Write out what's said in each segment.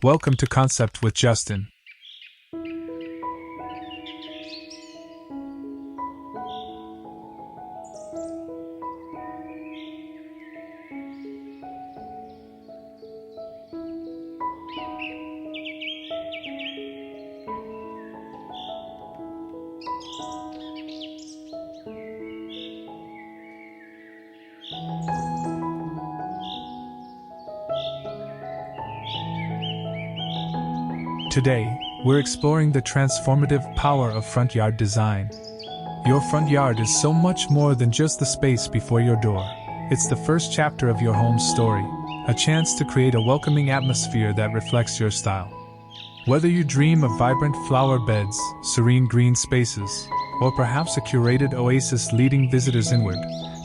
Welcome to Concept with Justin. Today, we're exploring the transformative power of front yard design. Your front yard is so much more than just the space before your door. It's the first chapter of your home's story, a chance to create a welcoming atmosphere that reflects your style. Whether you dream of vibrant flower beds, serene green spaces, or perhaps a curated oasis leading visitors inward,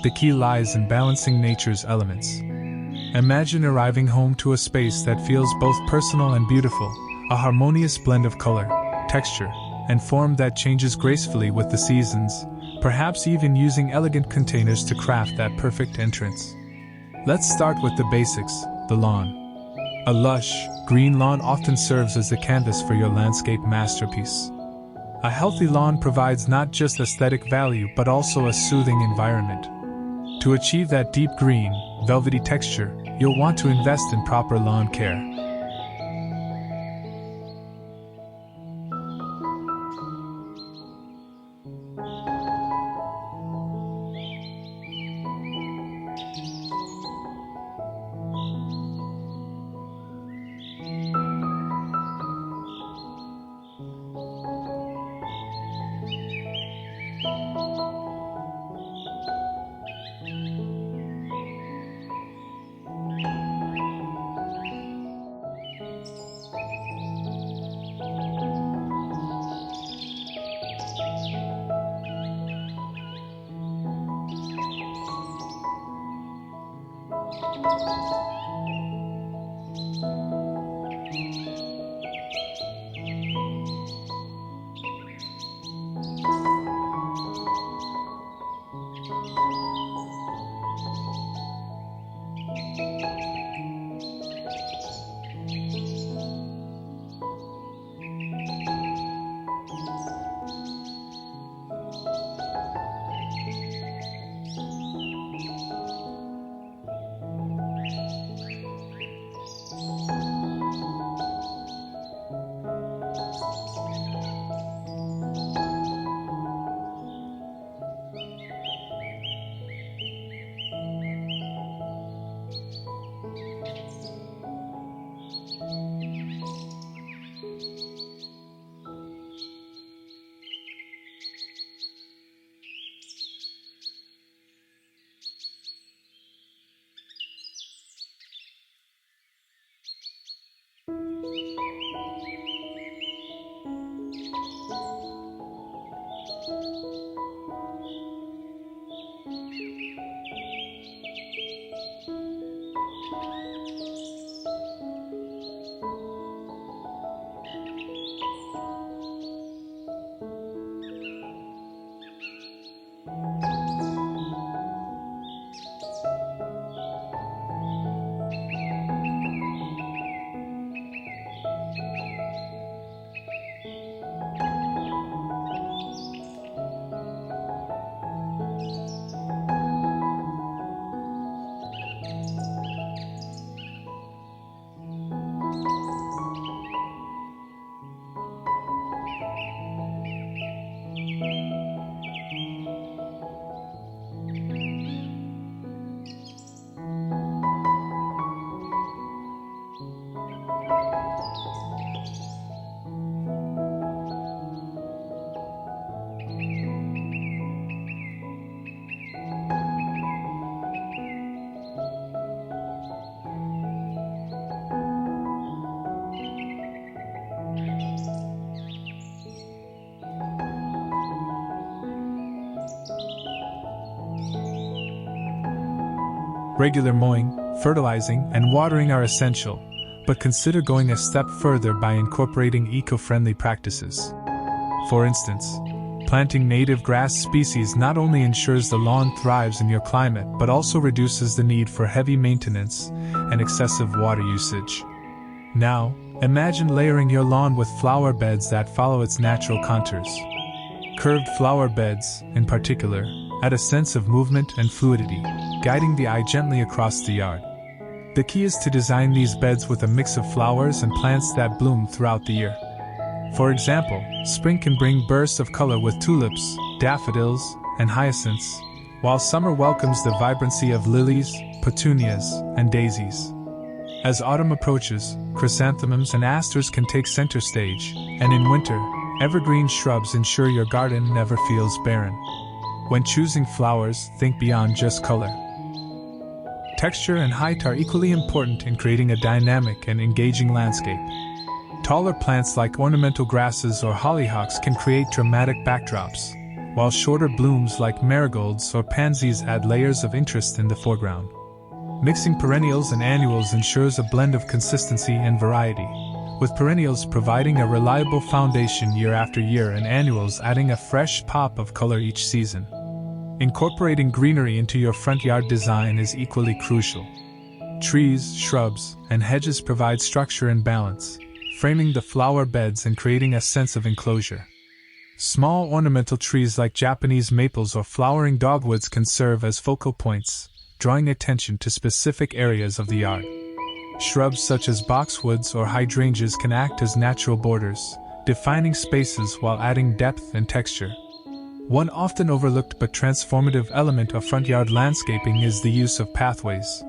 the key lies in balancing nature's elements. Imagine arriving home to a space that feels both personal and beautiful, a harmonious blend of color, texture, and form that changes gracefully with the seasons, perhaps even using elegant containers to craft that perfect entrance. Let's start with the basics, the lawn. A lush, green lawn often serves as the canvas for your landscape masterpiece. A healthy lawn provides not just aesthetic value but also a soothing environment. To achieve that deep green, velvety texture, you'll want to invest in proper lawn care. Regular mowing, fertilizing, and watering are essential, but consider going a step further by incorporating eco-friendly practices. For instance, planting native grass species not only ensures the lawn thrives in your climate but also reduces the need for heavy maintenance and excessive water usage. Now, imagine layering your lawn with flower beds that follow its natural contours. Curved flower beds, in particular, add a sense of movement and fluidity, guiding the eye gently across the yard. The key is to design these beds with a mix of flowers and plants that bloom throughout the year. For example, spring can bring bursts of color with tulips, daffodils, and hyacinths, while summer welcomes the vibrancy of lilies, petunias, and daisies. As autumn approaches, chrysanthemums and asters can take center stage, and in winter, evergreen shrubs ensure your garden never feels barren. When choosing flowers, think beyond just color. Texture and height are equally important in creating a dynamic and engaging landscape. Taller plants like ornamental grasses or hollyhocks can create dramatic backdrops, while shorter blooms like marigolds or pansies add layers of interest in the foreground. Mixing perennials and annuals ensures a blend of consistency and variety, with perennials providing a reliable foundation year after year and annuals adding a fresh pop of color each season. Incorporating greenery into your front yard design is equally crucial. Trees, shrubs, and hedges provide structure and balance, framing the flower beds and creating a sense of enclosure. Small ornamental trees like Japanese maples or flowering dogwoods can serve as focal points, drawing attention to specific areas of the yard. Shrubs such as boxwoods or hydrangeas can act as natural borders, defining spaces while adding depth and texture. One often overlooked but transformative element of front yard landscaping is the use of pathways.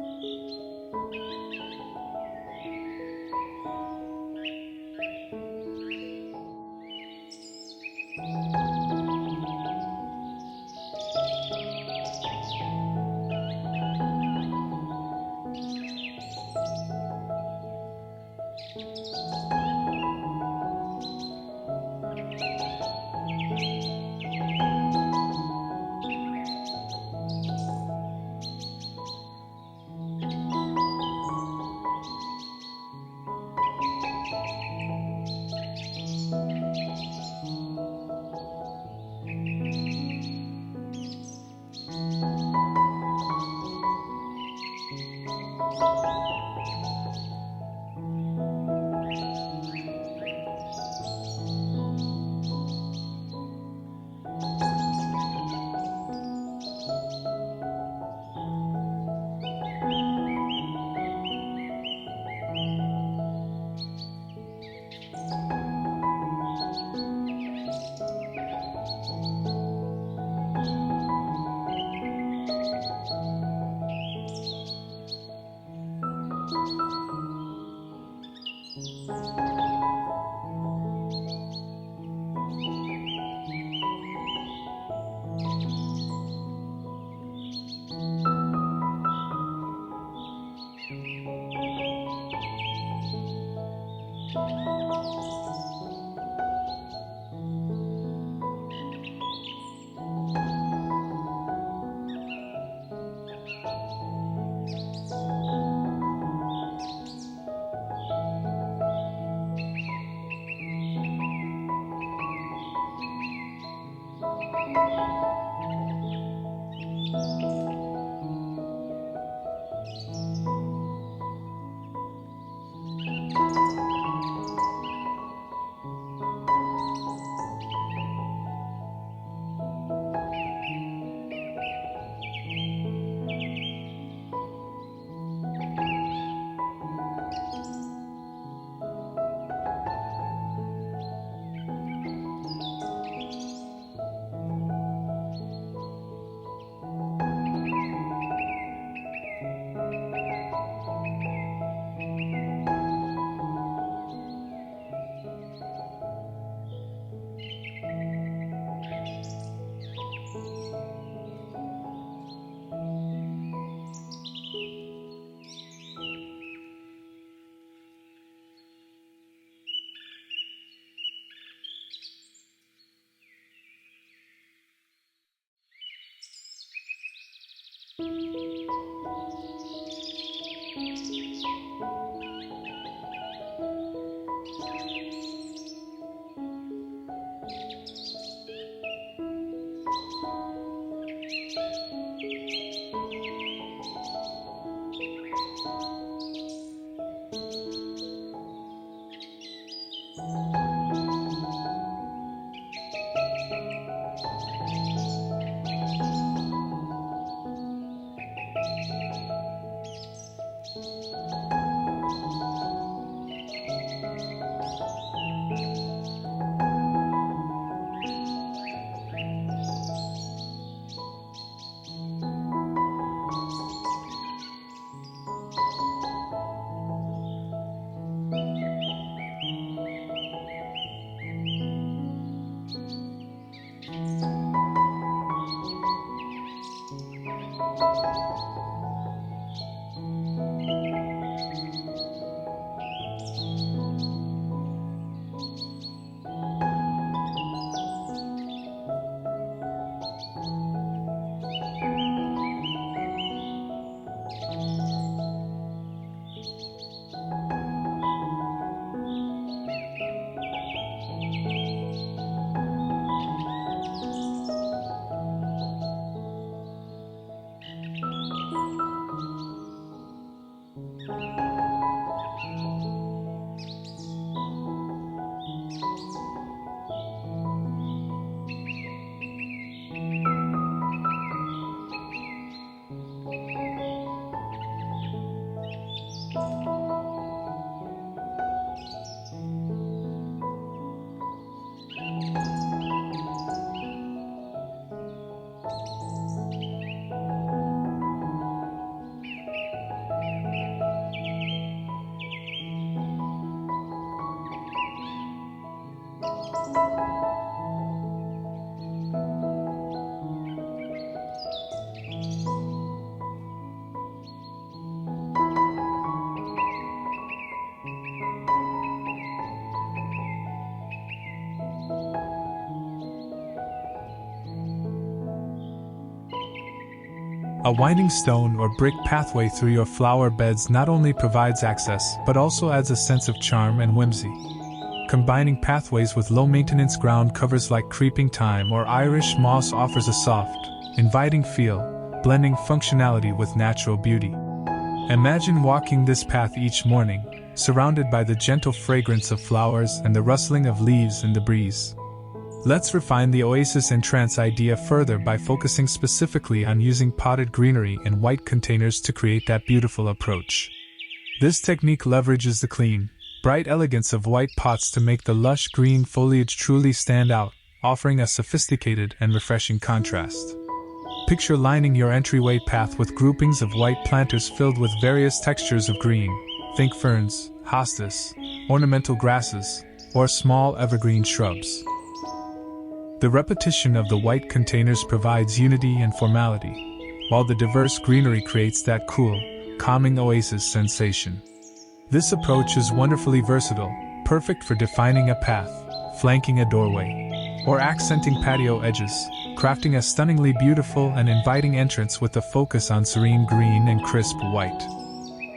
A winding stone or brick pathway through your flower beds not only provides access but also adds a sense of charm and whimsy. Combining pathways with low-maintenance ground covers like creeping thyme or Irish moss offers a soft, inviting feel, blending functionality with natural beauty. Imagine walking this path each morning, surrounded by the gentle fragrance of flowers and the rustling of leaves in the breeze. Let's refine the oasis and trance idea further by focusing specifically on using potted greenery in white containers to create that beautiful approach. This technique leverages the clean, bright elegance of white pots to make the lush green foliage truly stand out, offering a sophisticated and refreshing contrast. Picture lining your entryway path with groupings of white planters filled with various textures of green. Think ferns, hostas, ornamental grasses, or small evergreen shrubs. The repetition of the white containers provides unity and formality, while the diverse greenery creates that cool, calming oasis sensation. This approach is wonderfully versatile, perfect for defining a path, flanking a doorway, or accenting patio edges, crafting a stunningly beautiful and inviting entrance with a focus on serene green and crisp white.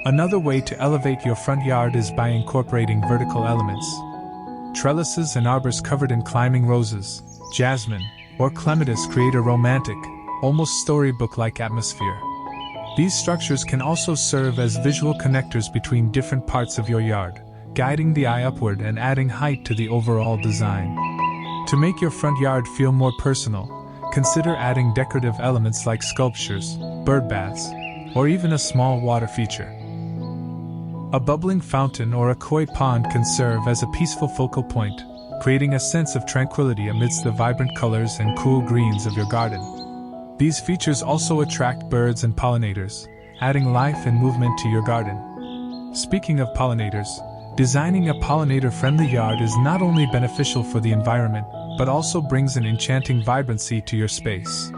Another way to elevate your front yard is by incorporating vertical elements. Trellises and arbors covered in climbing roses, jasmine, or clematis create a romantic, almost storybook-like atmosphere. These structures can also serve as visual connectors between different parts of your yard, guiding the eye upward and adding height to the overall design. To make your front yard feel more personal, consider adding decorative elements like sculptures, bird baths, or even a small water feature. A bubbling fountain or a koi pond can serve as a peaceful focal point, creating a sense of tranquility amidst the vibrant colors and cool greens of your garden. These features also attract birds and pollinators, adding life and movement to your garden. Speaking of pollinators, designing a pollinator-friendly yard is not only beneficial for the environment, but also brings an enchanting vibrancy to your space.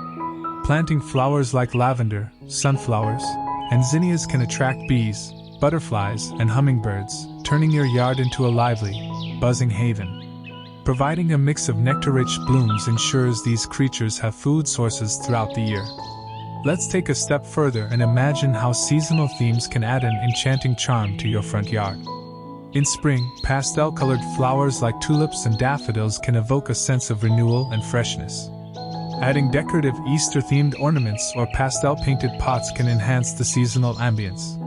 Planting flowers like lavender, sunflowers, and zinnias can attract bees, butterflies, and hummingbirds, turning your yard into a lively, buzzing haven. Providing a mix of nectar-rich blooms ensures these creatures have food sources throughout the year. Let's take a step further and imagine how seasonal themes can add an enchanting charm to your front yard. In spring, pastel-colored flowers like tulips and daffodils can evoke a sense of renewal and freshness. Adding decorative Easter-themed ornaments or pastel-painted pots can enhance the seasonal ambience.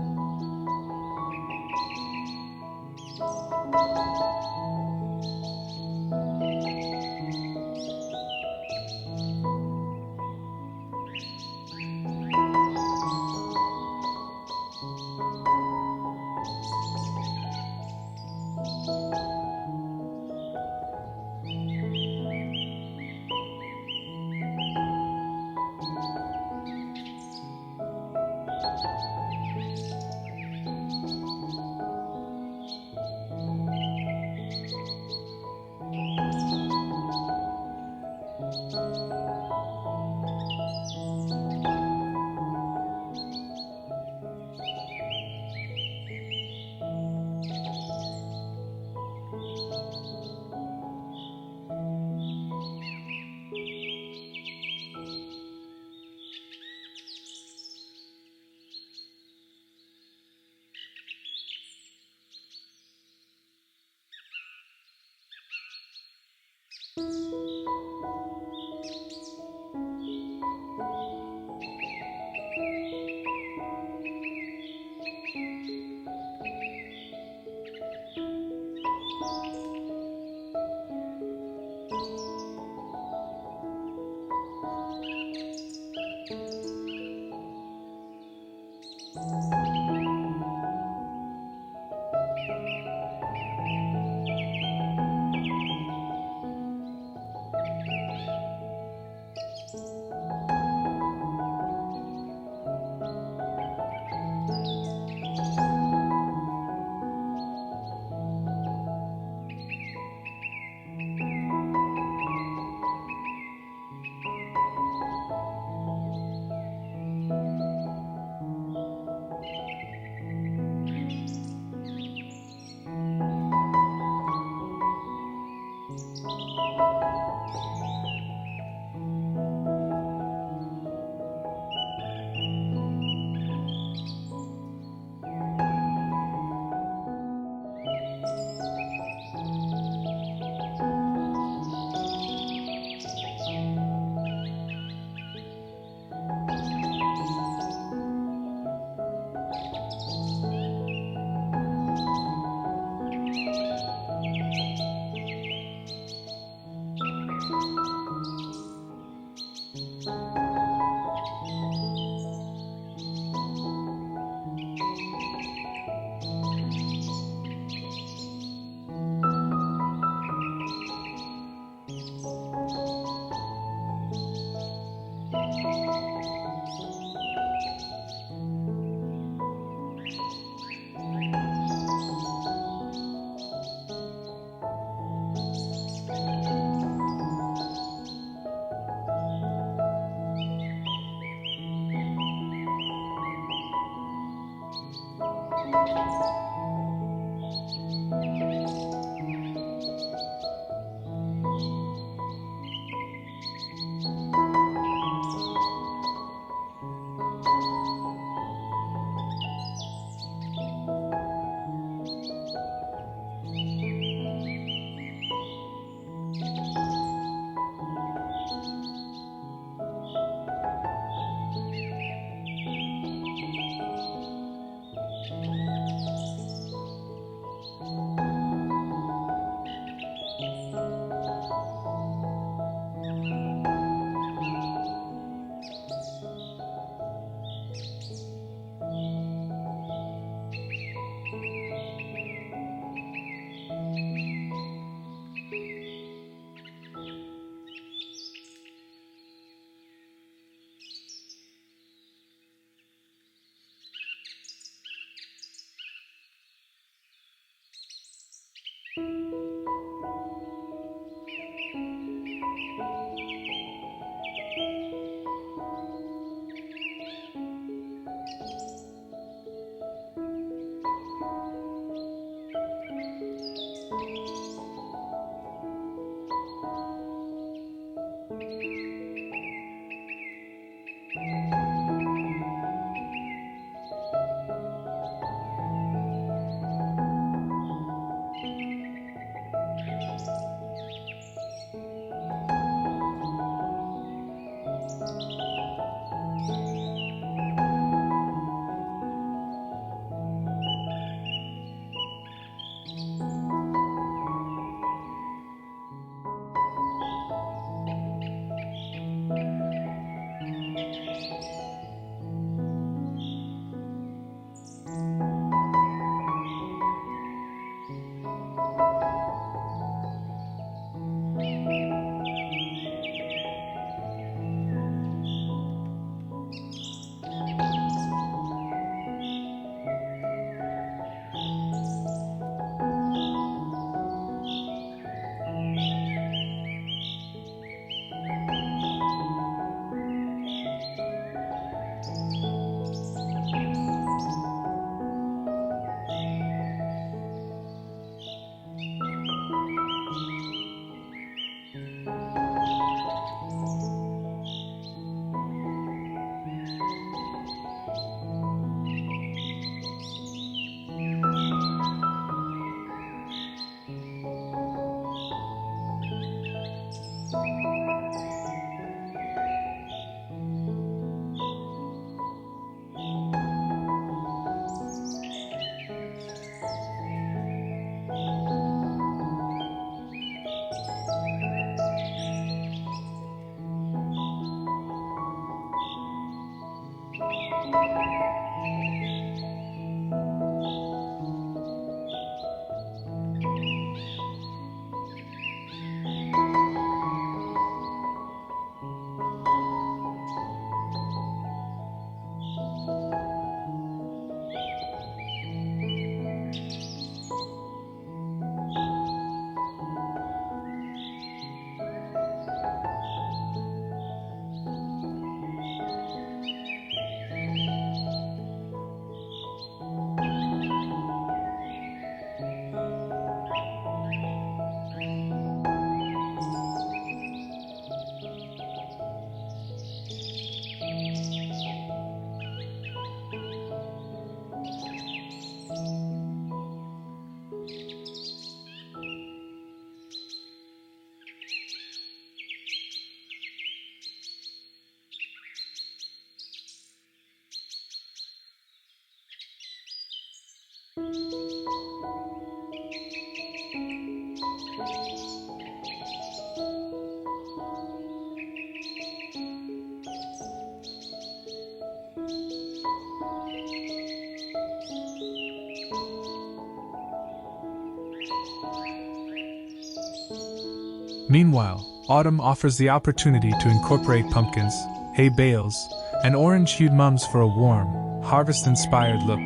Meanwhile, autumn offers the opportunity to incorporate pumpkins, hay bales, and orange-hued mums for a warm, harvest-inspired look.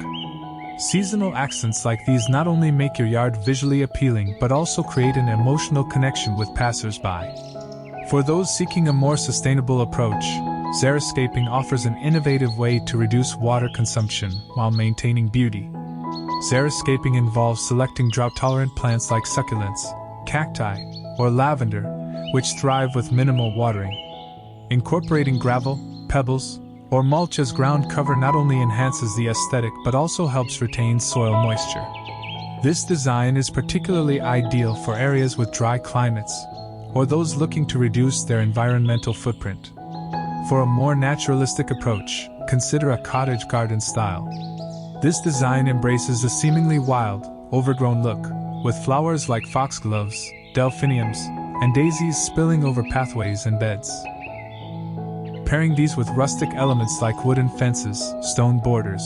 Seasonal accents like these not only make your yard visually appealing but also create an emotional connection with passers-by. For those seeking a more sustainable approach, xeriscaping offers an innovative way to reduce water consumption while maintaining beauty. Xeriscaping involves selecting drought-tolerant plants like succulents, cacti, or lavender, which thrive with minimal watering. Incorporating gravel, pebbles, or mulch as ground cover not only enhances the aesthetic but also helps retain soil moisture. This design is particularly ideal for areas with dry climates, or those looking to reduce their environmental footprint. For a more naturalistic approach, consider a cottage garden style. This design embraces a seemingly wild, overgrown look, with flowers like foxgloves, delphiniums, and daisies spilling over pathways and beds. Pairing these with rustic elements like wooden fences, stone borders,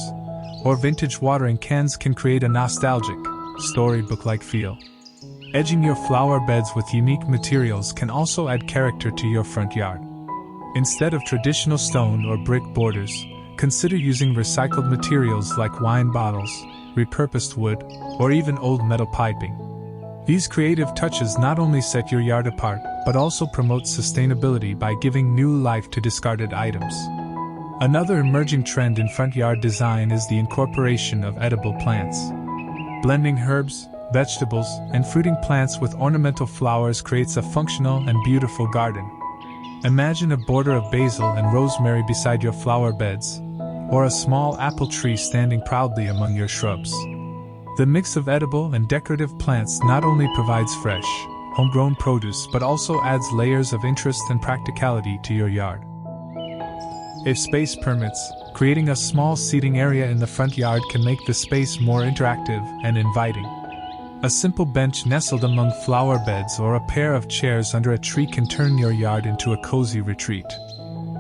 or vintage watering cans can create a nostalgic, storybook-like feel. Edging your flower beds with unique materials can also add character to your front yard. Instead of traditional stone or brick borders, consider using recycled materials like wine bottles, repurposed wood, or even old metal piping. These creative touches not only set your yard apart, but also promote sustainability by giving new life to discarded items. Another emerging trend in front yard design is the incorporation of edible plants. Blending herbs, vegetables, and fruiting plants with ornamental flowers creates a functional and beautiful garden. Imagine a border of basil and rosemary beside your flower beds, or a small apple tree standing proudly among your shrubs. The mix of edible and decorative plants not only provides fresh, homegrown produce but also adds layers of interest and practicality to your yard. If space permits, creating a small seating area in the front yard can make the space more interactive and inviting. A simple bench nestled among flower beds or a pair of chairs under a tree can turn your yard into a cozy retreat.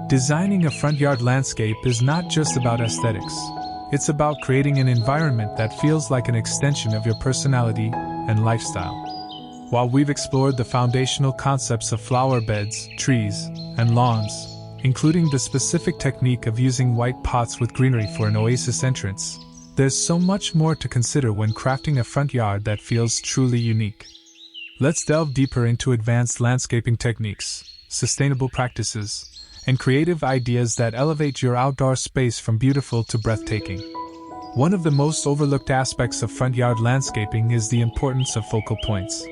Designing a front yard landscape is not just about aesthetics. It's about creating an environment that feels like an extension of your personality, and lifestyle. While we've explored the foundational concepts of flower beds, trees, and lawns, including the specific technique of using white pots with greenery for an oasis entrance, there's so much more to consider when crafting a front yard that feels truly unique. Let's delve deeper into advanced landscaping techniques, sustainable practices, and creative ideas that elevate your outdoor space from beautiful to breathtaking. One of the most overlooked aspects of front yard landscaping is the importance of focal points.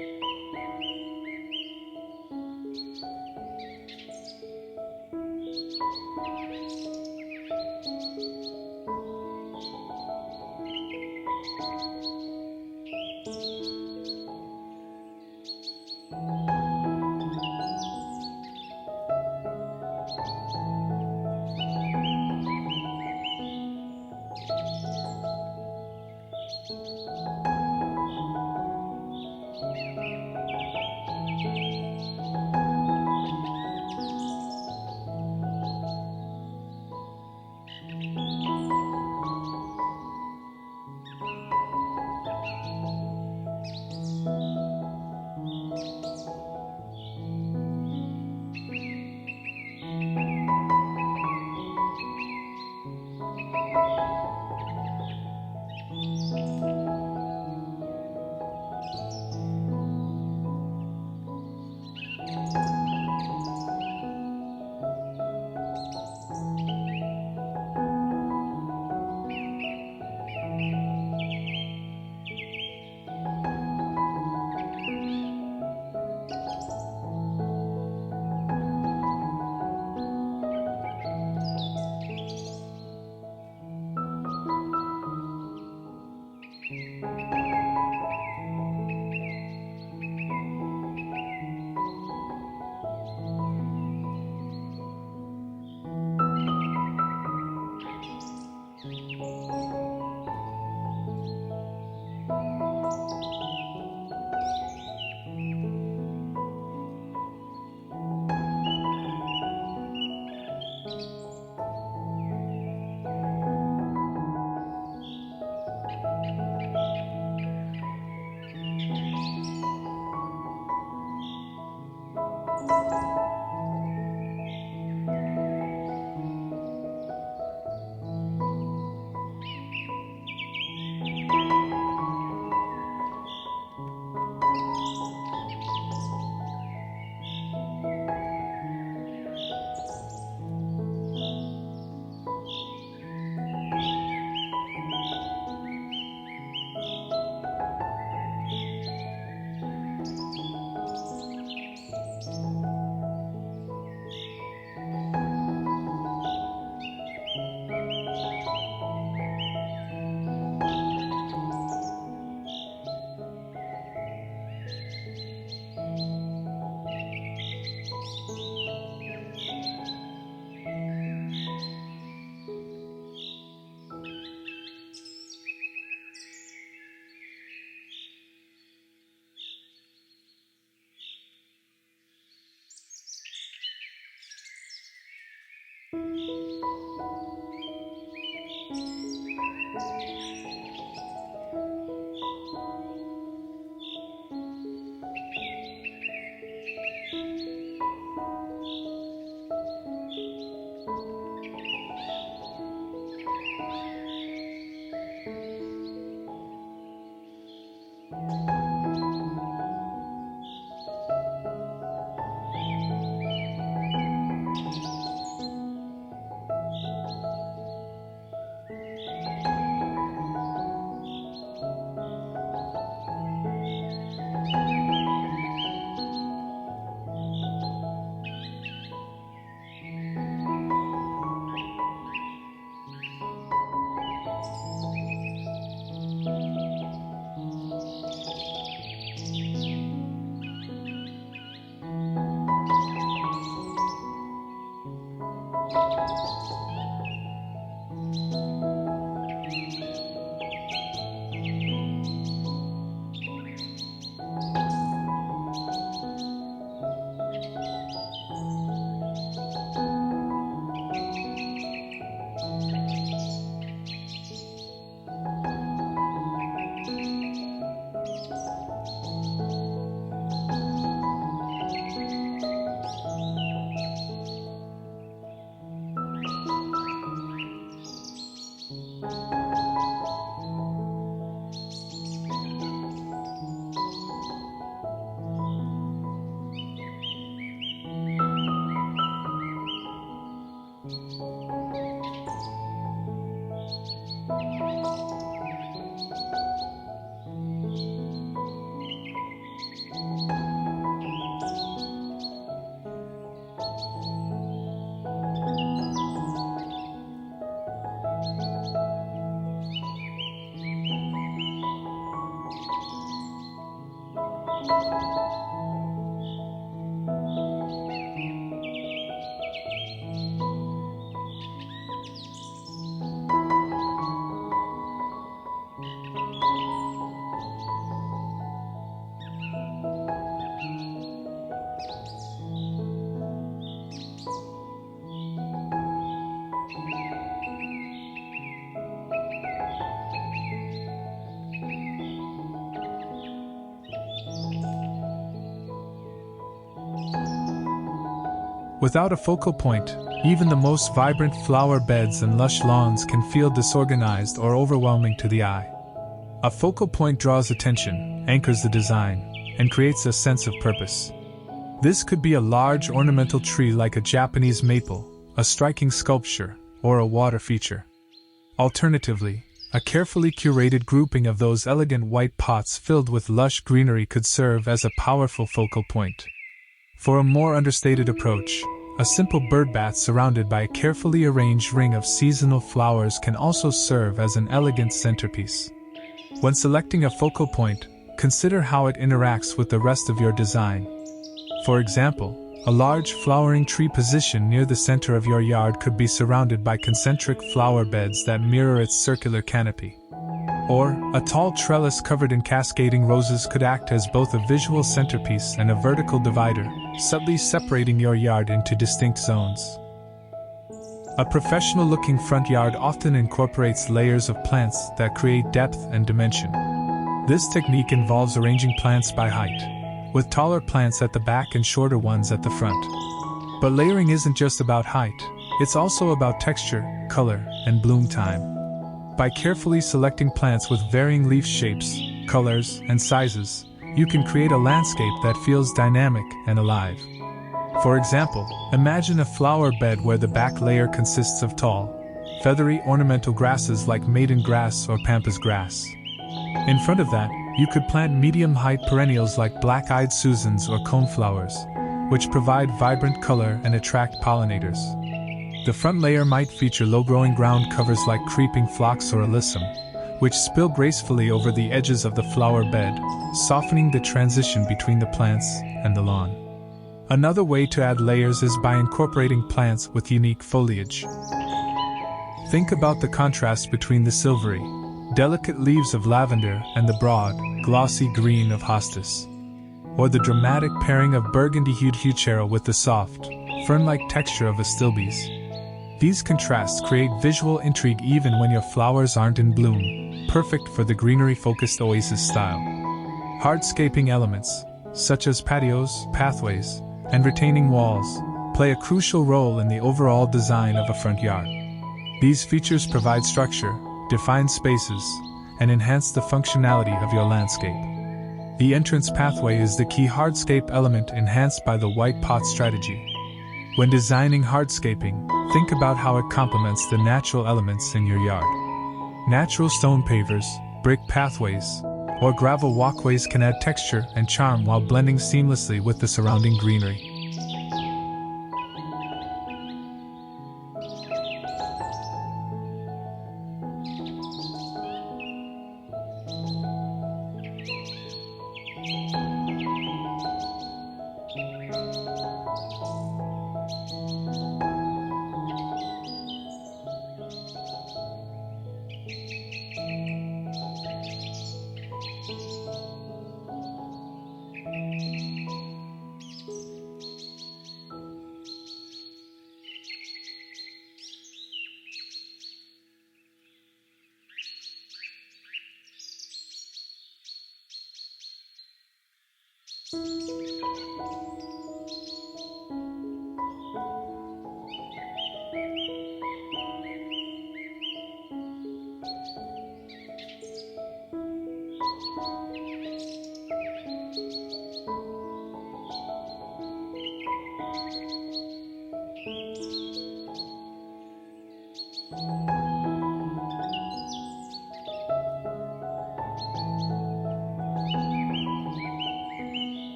Without a focal point, even the most vibrant flower beds and lush lawns can feel disorganized or overwhelming to the eye. A focal point draws attention, anchors the design, and creates a sense of purpose. This could be a large ornamental tree like a Japanese maple, a striking sculpture, or a water feature. Alternatively, a carefully curated grouping of those elegant white pots filled with lush greenery could serve as a powerful focal point. For a more understated approach, a simple birdbath surrounded by a carefully arranged ring of seasonal flowers can also serve as an elegant centerpiece. When selecting a focal point, consider how it interacts with the rest of your design. For example, a large flowering tree positioned near the center of your yard could be surrounded by concentric flower beds that mirror its circular canopy. Or, a tall trellis covered in cascading roses could act as both a visual centerpiece and a vertical divider, subtly separating your yard into distinct zones. A professional-looking front yard often incorporates layers of plants that create depth and dimension. This technique involves arranging plants by height, with taller plants at the back and shorter ones at the front. But layering isn't just about height, it's also about texture, color, and bloom time. By carefully selecting plants with varying leaf shapes, colors, and sizes, you can create a landscape that feels dynamic and alive. For example, imagine a flower bed where the back layer consists of tall, feathery ornamental grasses like maiden grass or pampas grass. In front of that, you could plant medium-height perennials like black-eyed Susans or coneflowers, which provide vibrant color and attract pollinators. The front layer might feature low-growing ground covers like creeping phlox or alyssum, which spill gracefully over the edges of the flower bed, softening the transition between the plants and the lawn. Another way to add layers is by incorporating plants with unique foliage. Think about the contrast between the silvery, delicate leaves of lavender and the broad, glossy green of hostas. Or the dramatic pairing of burgundy-hued heuchera with the soft, fern-like texture of astilbes. These contrasts create visual intrigue even when your flowers aren't in bloom, perfect for the greenery-focused oasis style. Hardscaping elements, such as patios, pathways, and retaining walls, play a crucial role in the overall design of a front yard. These features provide structure, define spaces, and enhance the functionality of your landscape. The entrance pathway is the key hardscape element enhanced by the white pot strategy. When designing hardscaping, think about how it complements the natural elements in your yard. Natural stone pavers, brick pathways, or gravel walkways can add texture and charm while blending seamlessly with the surrounding greenery.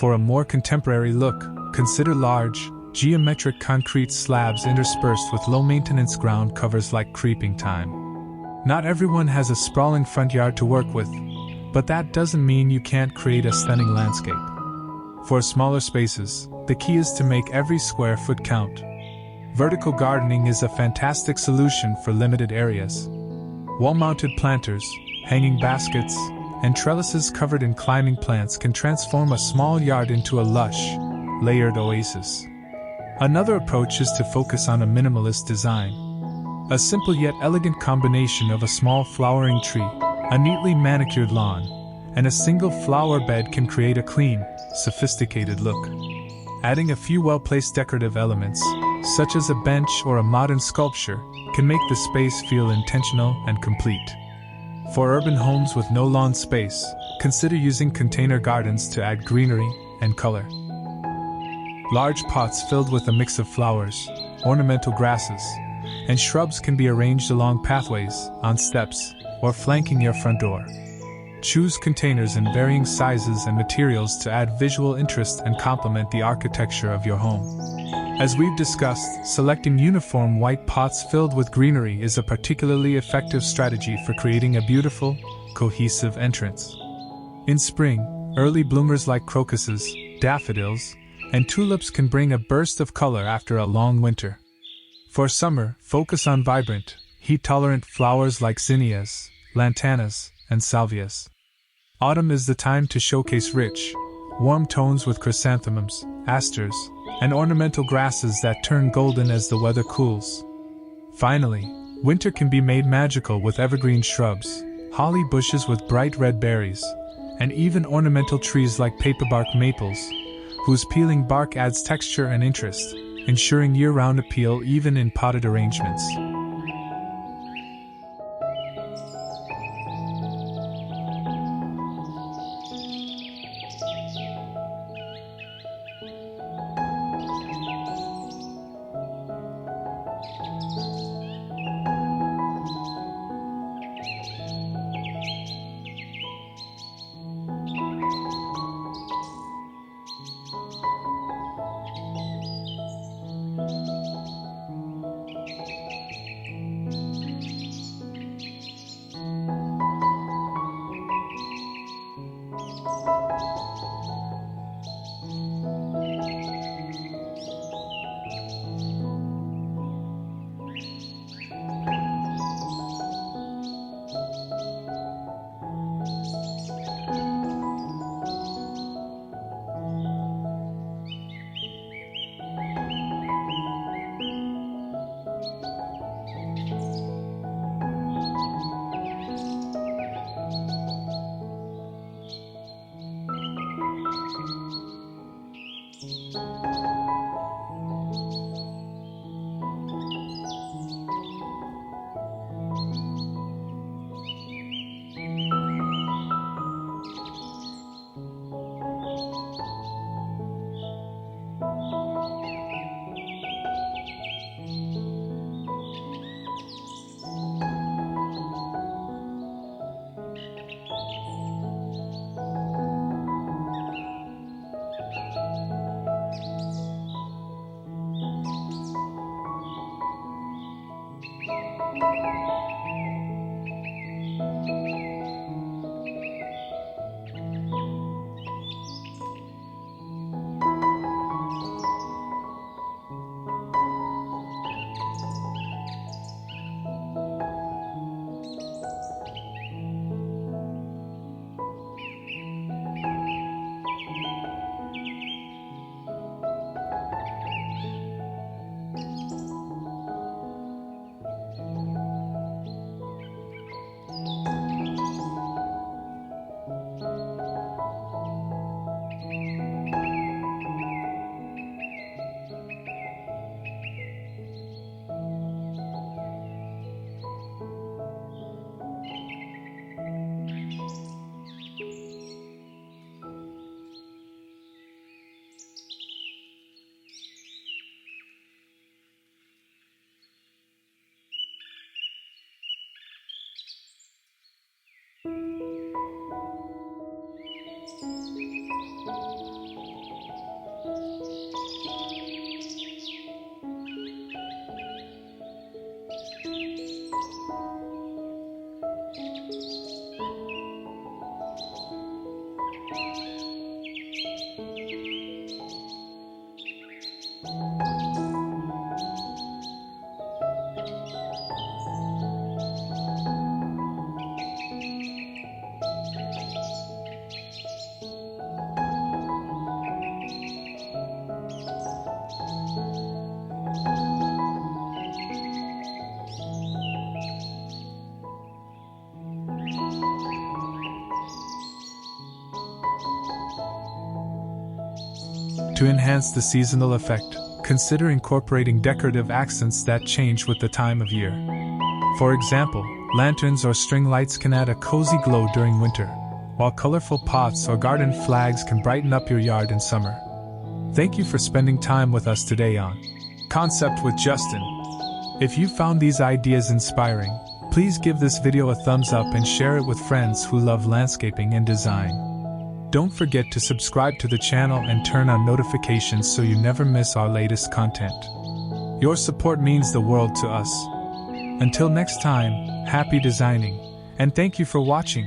For a more contemporary look, consider large, geometric concrete slabs interspersed with low-maintenance ground covers like creeping thyme. Not everyone has a sprawling front yard to work with, but that doesn't mean you can't create a stunning landscape. For smaller spaces, the key is to make every square foot count. Vertical gardening is a fantastic solution for limited areas. Wall-mounted planters, hanging baskets, and trellises covered in climbing plants can transform a small yard into a lush, layered oasis. Another approach is to focus on a minimalist design. A simple yet elegant combination of a small flowering tree, a neatly manicured lawn, and a single flower bed can create a clean, sophisticated look. Adding a few well-placed decorative elements, such as a bench or a modern sculpture, can make the space feel intentional and complete. For urban homes with no lawn space, consider using container gardens to add greenery and color. Large pots filled with a mix of flowers, ornamental grasses, and shrubs can be arranged along pathways, on steps, or flanking your front door. Choose containers in varying sizes and materials to add visual interest and complement the architecture of your home. As we've discussed, selecting uniform white pots filled with greenery is a particularly effective strategy for creating a beautiful, cohesive entrance. In spring, early bloomers like crocuses, daffodils, and tulips can bring a burst of color after a long winter. For summer, focus on vibrant, heat-tolerant flowers like zinnias, lantanas, and salvias. Autumn is the time to showcase rich, warm tones with chrysanthemums, asters, and ornamental grasses that turn golden as the weather cools. Finally, winter can be made magical with evergreen shrubs, holly bushes with bright red berries, and even ornamental trees like paperbark maples, whose peeling bark adds texture and interest, ensuring year-round appeal even in potted arrangements. To enhance the seasonal effect, consider incorporating decorative accents that change with the time of year. For example, lanterns or string lights can add a cozy glow during winter, while colorful pots or garden flags can brighten up your yard in summer. Thank you for spending time with us today on Concept with Justin. If you found these ideas inspiring, please give this video a thumbs up and share it with friends who love landscaping and design. Don't forget to subscribe to the channel and turn on notifications so you never miss our latest content. Your support means the world to us. Until next time, happy designing, and thank you for watching.